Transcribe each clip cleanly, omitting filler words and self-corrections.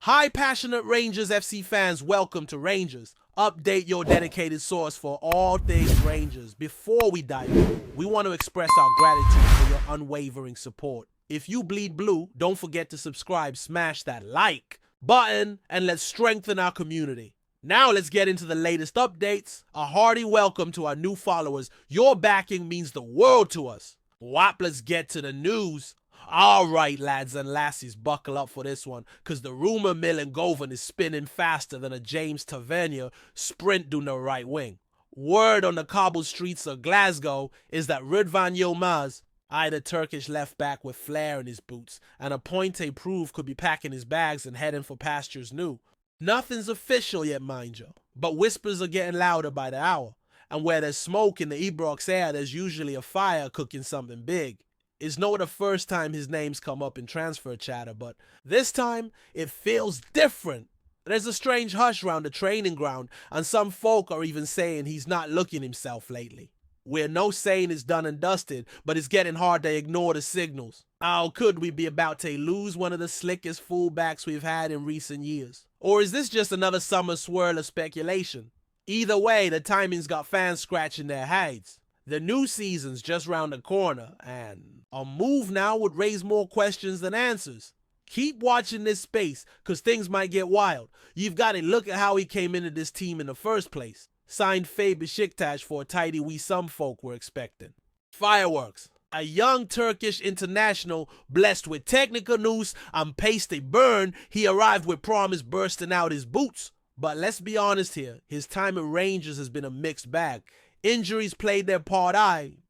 Hi passionate Rangers FC fans, welcome to Rangers. Update, your dedicated source for all things Rangers. Before we dive in, we want to express our gratitude for your unwavering support. If you bleed blue, don't forget to subscribe, smash that like button, and let's strengthen our community. Now let's get into the latest updates. A hearty welcome to our new followers. Your backing means the world to us. Wap, let's get to the news. Alright lads and lassies, buckle up for this one, cause the rumor mill in Govan is spinning faster than a James Tavernier sprint down the right wing. Word on the cobbled streets of Glasgow is that RIDVAN Yilmaz, the Turkish left back with flair in his boots, and a Pointe proof could be packing his bags and heading for pastures new. Nothing's official yet, mind you, but whispers are getting louder by the hour, and where there's smoke in the Ibrox air, there's usually a fire cooking something big. It's not the first time his name's come up in transfer chatter, but this time it feels different. There's a strange hush round the training ground, and some folk are even saying he's not looking himself lately. We're no saying it's done and dusted, but it's getting hard to ignore the signals. How could we be about to lose one of the slickest fullbacks we've had in recent years? Or is this just another summer swirl of speculation? Either way, the timing's got fans scratching their heads. The new season's just round the corner, and a move now would raise more questions than answers. Keep watching this space, cause things might get wild. You've got to look at how he came into this team in the first place. Signed Faye Besiktas for a tidy we some folk were expecting. Fireworks. A young Turkish international blessed with technical nous and pace they burn, he arrived with promise bursting out his boots. But let's be honest here, his time at Rangers has been a mixed bag. Injuries played their part,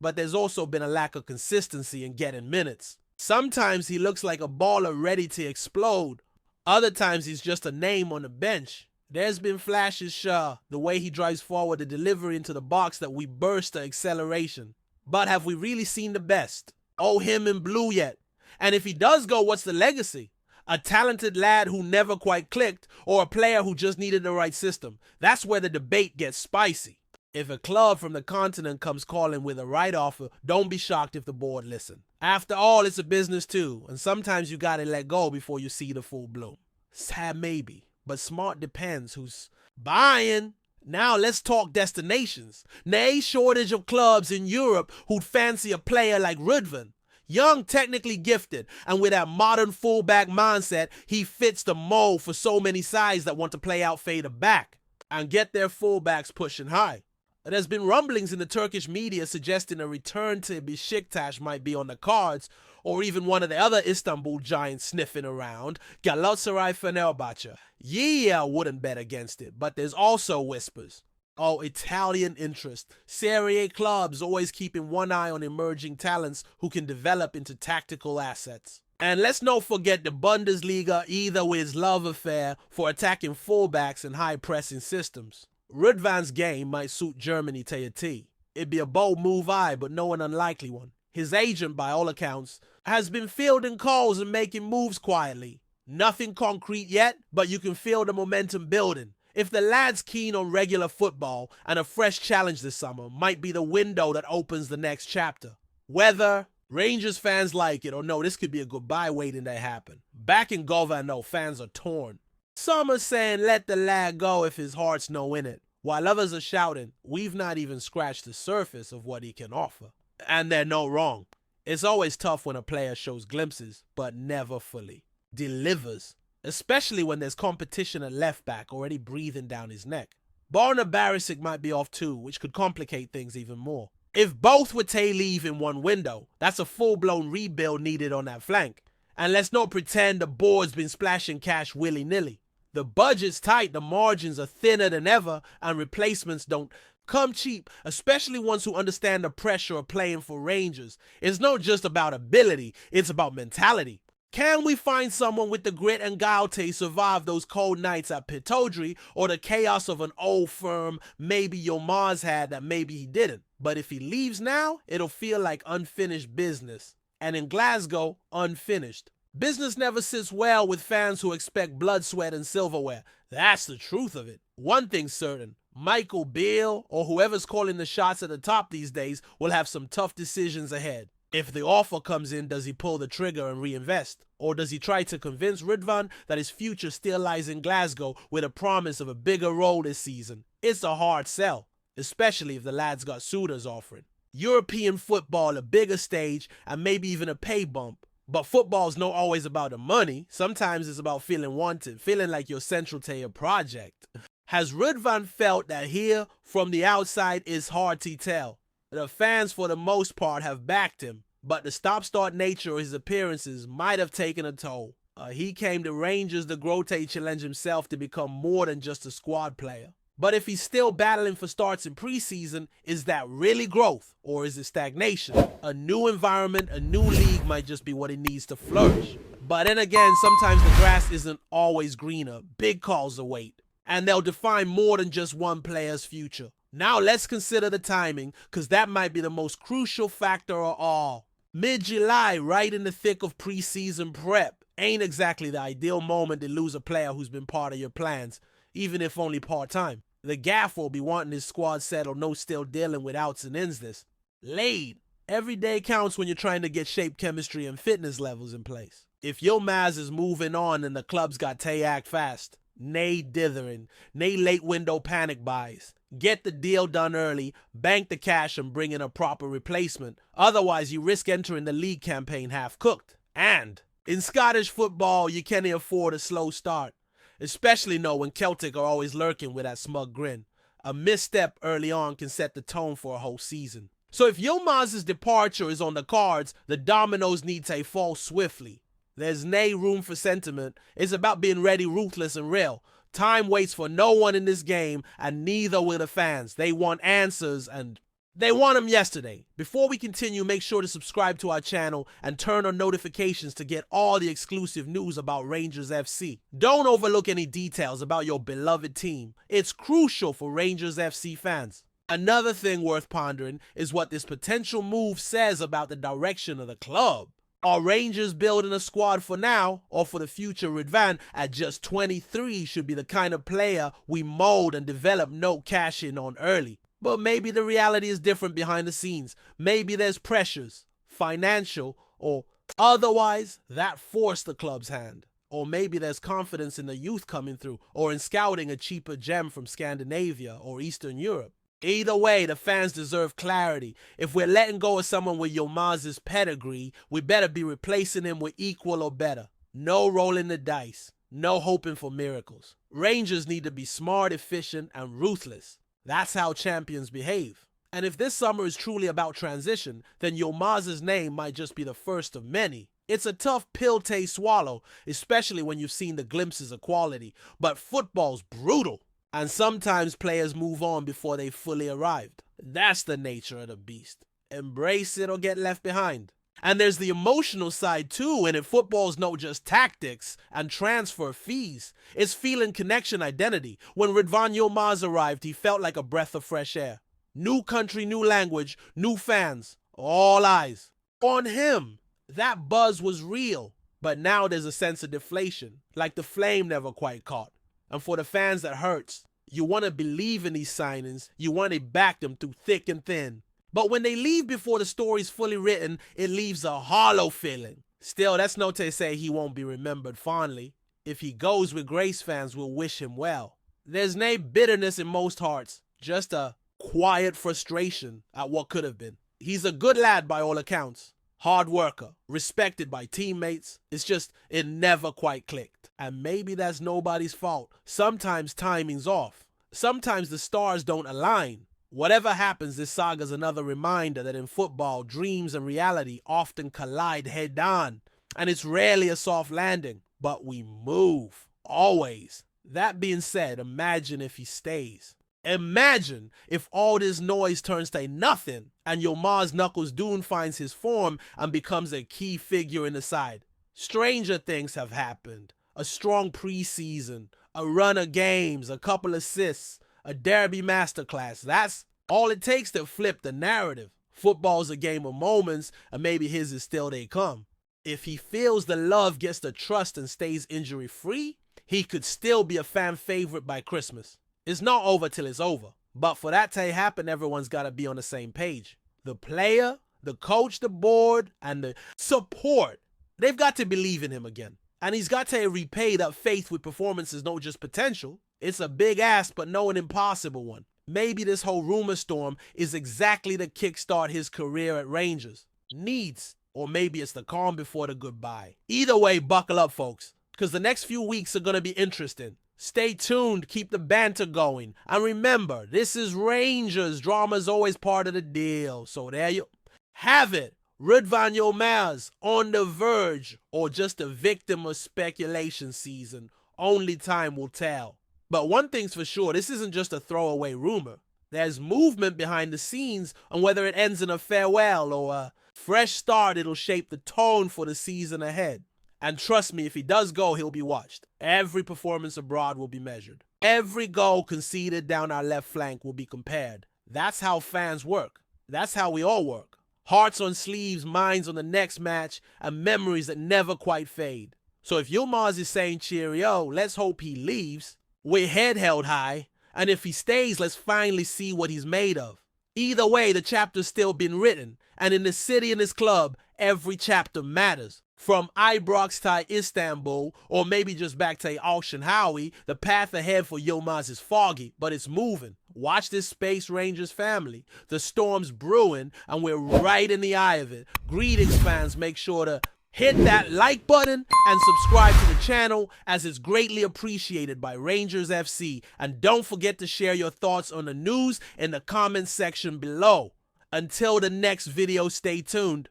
but there's also been a lack of consistency in getting minutes. Sometimes he looks like a baller ready to explode. Other times he's just a name on the bench. There's been flashes, sure, the way he drives forward the delivery into the box that we burst the acceleration. But have we really seen the best? Oh, him in blue yet? And if he does go, what's the legacy? A talented lad who never quite clicked, or a player who just needed the right system? That's where the debate gets spicy. If a club from the continent comes calling with a right offer, don't be shocked if the board listen. After all, it's a business too, and sometimes you gotta let go before you see the full bloom. Sad maybe, but smart depends who's buying. Now let's talk destinations. No shortage of clubs in Europe who'd fancy a player like RIDVAN. Young, technically gifted, and with that modern fullback mindset, he fits the mold for so many sides that want to play out fader back and get their fullbacks pushing high. There's been rumblings in the Turkish media suggesting a return to Besiktas might be on the cards, or even one of the other Istanbul giants sniffing around, Galatasaray Fenerbahce. Yeah, I wouldn't bet against it, but there's also whispers. Oh, Italian interest. Serie A clubs always keeping one eye on emerging talents who can develop into tactical assets. And let's not forget the Bundesliga, either with his love affair for attacking fullbacks and high-pressing systems. RIDVAN's game might suit Germany to a T. It'd be a bold move, but no an unlikely one. His agent, by all accounts, has been fielding calls and making moves quietly. Nothing concrete yet, but you can feel the momentum building. If the lad's keen on regular football, and a fresh challenge this summer might be the window that opens the next chapter. Whether Rangers fans like it or no, this could be a goodbye waiting to happen. Back in Govan, though, fans are torn. Some are saying let the lad go if his heart's no in it, while others are shouting we've not even scratched the surface of what he can offer. And they're no wrong. It's always tough when a player shows glimpses, but never fully delivers, especially when there's competition at left back already breathing down his neck. Borna Barisic might be off too, which could complicate things even more. If both were to leave in one window, that's a full-blown rebuild needed on that flank. And let's not pretend the board's been splashing cash willy-nilly. The budget's tight, the margins are thinner than ever, and replacements don't come cheap, especially ones who understand the pressure of playing for Rangers. It's not just about ability, it's about mentality. Can we find someone with the grit and guile to survive those cold nights at Pitodri, or the chaos of an old firm maybe Yilmaz had that maybe he didn't? But if he leaves now, it'll feel like unfinished business. And in Glasgow, unfinished. Business never sits well with fans who expect blood, sweat, and silverware. That's the truth of it. One thing's certain, Michael Beale, or whoever's calling the shots at the top these days, will have some tough decisions ahead. If the offer comes in, does he pull the trigger and reinvest? Or does he try to convince RIDVAN that his future still lies in Glasgow with a promise of a bigger role this season? It's a hard sell, especially if the lad's got suitors offering. European football, a bigger stage, and maybe even a pay bump. But football's not always about the money. Sometimes it's about feeling wanted, feeling like you're central to your project. Has RIDVAN felt that here, from the outside, it's hard to tell? The fans, for the most part, have backed him, but the stop-start nature of his appearances might have taken a toll. He came to Rangers the Grote challenge himself to become more than just a squad player. But if he's still battling for starts in preseason, is that really growth, or is it stagnation? A new environment, a new league might just be what he needs to flourish. But then again, sometimes the grass isn't always greener. Big calls await, and they'll define more than just one player's future. Now let's consider the timing, because that might be the most crucial factor of all. Mid-July, right in the thick of preseason prep, ain't exactly the ideal moment to lose a player who's been part of your plans, even if only part-time. The gaffer will be wanting his squad settled, no still dealing with outs and ins this. Late. Every day counts when you're trying to get shape chemistry and fitness levels in place. If Yilmaz is moving on and the club's got to act fast, nay dithering, nay late window panic buys. Get the deal done early, bank the cash and bring in a proper replacement. Otherwise, you risk entering the league campaign half-cooked. And in Scottish football, you can't afford a slow start. Especially when Celtic are always lurking with that smug grin. A misstep early on can set the tone for a whole season. So if Yilmaz's departure is on the cards, the dominoes need to fall swiftly. There's nay room for sentiment. It's about being ready, ruthless, and real. Time waits for no one in this game, and neither will the fans. They want answers, and they want them yesterday. Before we continue, make sure to subscribe to our channel and turn on notifications to get all the exclusive news about Rangers FC. Don't overlook any details about your beloved team. It's crucial for Rangers FC fans. Another thing worth pondering is what this potential move says about the direction of the club. Are Rangers building a squad for now, or for the future? RIDVAN at just 23 should be the kind of player we mold and develop, no cash in on early. But maybe the reality is different behind the scenes. Maybe there's pressures, financial or otherwise, that force the club's hand. Or maybe there's confidence in the youth coming through, or in scouting a cheaper gem from Scandinavia or Eastern Europe. Either way, the fans deserve clarity. If we're letting go of someone with Yilmaz's pedigree, we better be replacing him with equal or better. No rolling the dice. No hoping for miracles. Rangers need to be smart, efficient, and ruthless. That's how champions behave. And if this summer is truly about transition, then Yilmaz's name might just be the first of many. It's a tough pill to swallow, especially when you've seen the glimpses of quality. But football's brutal. And sometimes players move on before they've fully arrived. That's the nature of the beast. Embrace it or get left behind. And there's the emotional side too, and if football's not just tactics and transfer fees, it's feeling connection identity. When RIDVAN Yilmaz arrived, he felt like a breath of fresh air. New country, new language, new fans, all eyes on him. That buzz was real, but now there's a sense of deflation, like the flame never quite caught. And for the fans, that hurts. You want to believe in these signings. You want to back them through thick and thin. But when they leave before the story's fully written, it leaves a hollow feeling. Still, that's not to say he won't be remembered fondly. If he goes with grace, fans will wish him well. There's no bitterness in most hearts, just a quiet frustration at what could have been. He's a good lad by all accounts. Hard worker, respected by teammates. It's just, it never quite clicked. And maybe that's nobody's fault. Sometimes timing's off. Sometimes the stars don't align. Whatever happens, this saga's another reminder that in football, dreams and reality often collide head on. And it's rarely a soft landing, but we move. Always. That being said, imagine if he stays. Imagine if all this noise turns to nothing and Yilmaz Knuckles Dune finds his form and becomes a key figure in the side. Stranger things have happened. A strong preseason, a run of games, a couple assists, a derby masterclass. That's all it takes to flip the narrative. Football's a game of moments, and maybe his is still they come. If he feels the love, gets the trust, and stays injury-free, he could still be a fan favorite by Christmas. It's not over till it's over. But for that to happen, everyone's got to be on the same page. The player, The coach, the board, and the support, they've got to believe in him again. And he's got to repay that faith with performances, not just potential. It's a big ask, but no an impossible one. Maybe this whole rumor storm is exactly to kickstart his career at Rangers. Needs. Or maybe it's the calm before the goodbye. Either way, buckle up, folks, because the next few weeks are going to be interesting. Stay tuned, keep the banter going. And remember, this is Rangers. Drama is always part of the deal. So there you have it. RIDVAN Yilmaz on the verge, or just a victim of speculation season. Only time will tell. But one thing's for sure, this isn't just a throwaway rumor. There's movement behind the scenes on whether it ends in a farewell or a fresh start. It'll shape the tone for the season ahead. And trust me, if he does go, he'll be watched. Every performance abroad will be measured. Every goal conceded down our left flank will be compared. That's how fans work. That's how we all work. Hearts on sleeves, minds on the next match, and memories that never quite fade. So if Yilmaz is saying cheerio, let's hope he leaves with head held high. And if he stays, let's finally see what he's made of. Either way, the chapter's still been written. And in this city and this club, every chapter matters. From Ibrox to Istanbul, or maybe just back to Alshan Howie, the path ahead for Yilmaz is foggy, but it's moving. Watch this space, Rangers family. The storm's brewing, and we're right in the eye of it. Greetings, fans. Make sure to hit that like button and subscribe to the channel, as it's greatly appreciated by Rangers FC. And don't forget to share your thoughts on the news in the comments section below. Until the next video, stay tuned.